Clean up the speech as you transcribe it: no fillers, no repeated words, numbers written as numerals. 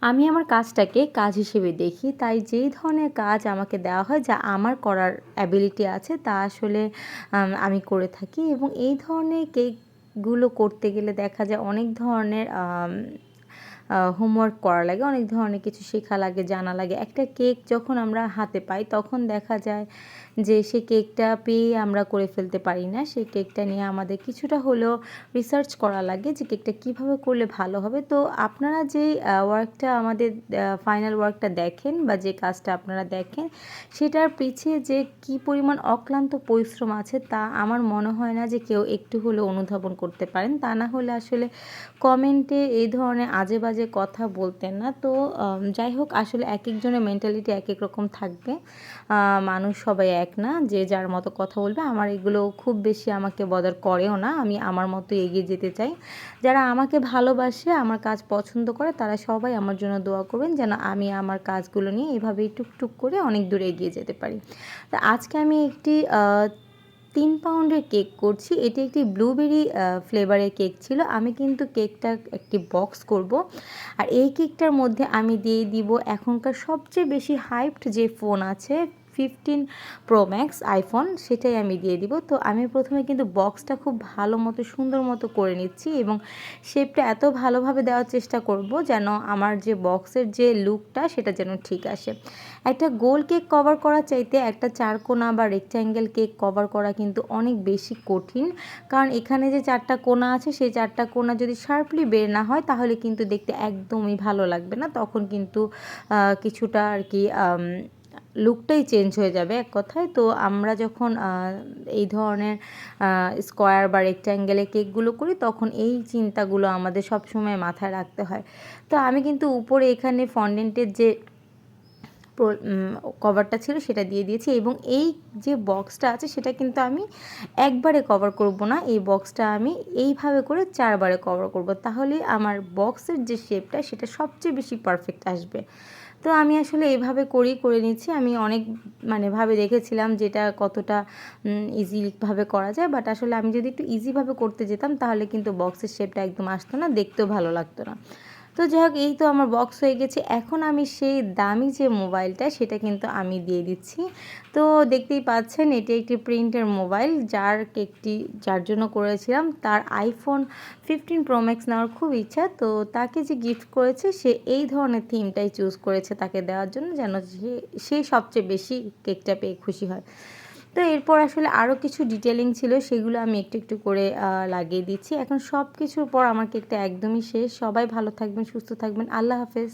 আমি আমার কাজটাকে কাজ হিসেবে দেখি, তাই যেই ধরনের কাজ আমাকে দেওয়া হয়, যা আমার করার অ্যাবিলিটি আছে তা আসলে আমি করে থাকি। এবং এই ধরনের কেকগুলো করতে গেলে দেখা যায় অনেক ধরনের হোমওয়ার্ক করা লাগে, অনেক ধরনের কিছু শেখা লাগে, জানা লাগে। একটা কেক যখন আমরা হাতে পাই তখন দেখা যায় যে সে কেকটা পেয়ে আমরা করে ফেলতে পারি না। সেই কেকটা নিয়ে আমাদের কিছুটা হলেও রিসার্চ করা লাগে যে কেকটা কীভাবে করলে ভালো হবে। তো আপনারা যেই ওয়ার্কটা আমাদের ফাইনাল ওয়ার্কটা দেখেন বা যে কাজটা আপনারা দেখেন, সেটার পিছিয়ে যে কী পরিমাণ অক্লান্ত পরিশ্রম আছে তা আমার মনে হয় না যে কেউ একটু হলেও অনুধাবন করতে পারেন। তা না হলে আসলে কমেন্টে এই ধরনের আজে বাজে কথা বলতেন না। তো যাই হোক, আসলে এক একজনের মেন্টালিটি এক এক রকম থাকবে। মানুষ সবাই এক না, যে যার মতো কথা বলবে। আমার এগুলো খুব বেশি আমাকে বদার করেও না। আমি আমার মতো এগিয়ে যেতে চাই। যারা আমাকে ভালোবাসে, আমার কাজ পছন্দ করে, তারা সবাই আমার জন্য দোয়া করবেন যেন আমি আমার কাজগুলো নিয়ে এভাবেই টুকটুক করে অনেক দূরে এগিয়ে যেতে পারি। তো আজকে আমি একটি 3 পাউন্ডের কেক করছি। এটি একটি ব্লুবেরি ফ্লেভারের কেক ছিল। আমি কিন্তু কেকটা একটি বক্স করব। আর এই কেকটার মধ্যে আমি দিয়ে দিব এখনকার সবচেয়ে বেশি হাইপড যে ফোন আছে 15 প্রো ম্যাক্স আইফোন, সেটাই আমি দিয়ে দিব। তো আমি প্রথমে কিন্তু বক্সটা খুব ভালো মতো সুন্দর মতো করে নিচ্ছি এবং শেপটা এত ভালোভাবে দেওয়ার চেষ্টা করব যেন আমার যে বক্সের যে লুকটা সেটা যেন ঠিক আসে। একটা গোল কেক কভার করার চাইতে একটা চারকোনা বা রেক্ট্যাঙ্গেল কেক কভার করা কিন্তু অনেক বেশি কঠিন। কারণ এখানে যে 4টা কোণা আছে, সেই 4টা কোণা যদি শার্পলি বের না হয় তাহলে কিন্তু দেখতে একদমই ভালো লাগবে না। তখন কিন্তু কিছুটা আর কি লুকটাই চেঞ্জ হয়ে যাবে এক কথায়। তো আমরা যখন এই ধরনের স্কোয়ার বা রেক্ট্যাঙ্গেলের কেকগুলো করি তখন এই চিন্তাগুলো আমাদের সবসময় মাথায় রাখতে হয়। তো আমি কিন্তু উপরে এখানে ফন্ডেন্টের যে কভারটা ছিল সেটা দিয়ে দিয়েছি এবং এই যে বক্সটা আছে সেটা কিন্তু আমি একবারে কভার করব না। এই বক্সটা আমি এইভাবে করে 4 বারে কভার করব, তাহলে আমার বক্সের যে শেপটা সেটা সবচেয়ে বেশি পারফেক্ট আসবে। তো আমি আসলে এভাবে করে নিচ্ছি। আমি অনেক ভাবে দেখেছিলাম যেটা কতটা ইজিভাবে করা যায়, বাট আসলে আমি যদি একটু ইজিভাবে করতে যেতাম তাহলে কিন্তু বক্সের শেপটা একদম আসতো না, দেখতেও ভালো লাগতো না। তো যাই হোক, এই তো আমার বক্স হয়ে গেছে। এখন আমি সেই দামি যে মোবাইলটা সেটা কিন্তু আমি দিয়ে দিচ্ছি। তো দেখতেই পাচ্ছেন এটি একটি প্রিন্টের মোবাইল, যার কেকটি যার জন্য করেছিলাম তার iPhone 15 প্রো ম্যাক্স নেওয়ার খুব ইচ্ছা। তো তাকে যে গিফট করেছে সে এই ধরনের থিমটাই চুজ করেছে তাকে দেওয়ার জন্য, যেন সে সবচেয়ে বেশি কেকটা পেয়ে খুশি হয়। তো এরপর আসলে আরও কিছু ডিটেলিং ছিল, সেগুলো আমি একটু একটু করে লাগিয়ে দিচ্ছি। এখন সব কিছুর পর আমার কেকটা একদমই শেষ। সবাই ভালো থাকবেন, সুস্থ থাকবেন। আল্লাহ হাফেজ।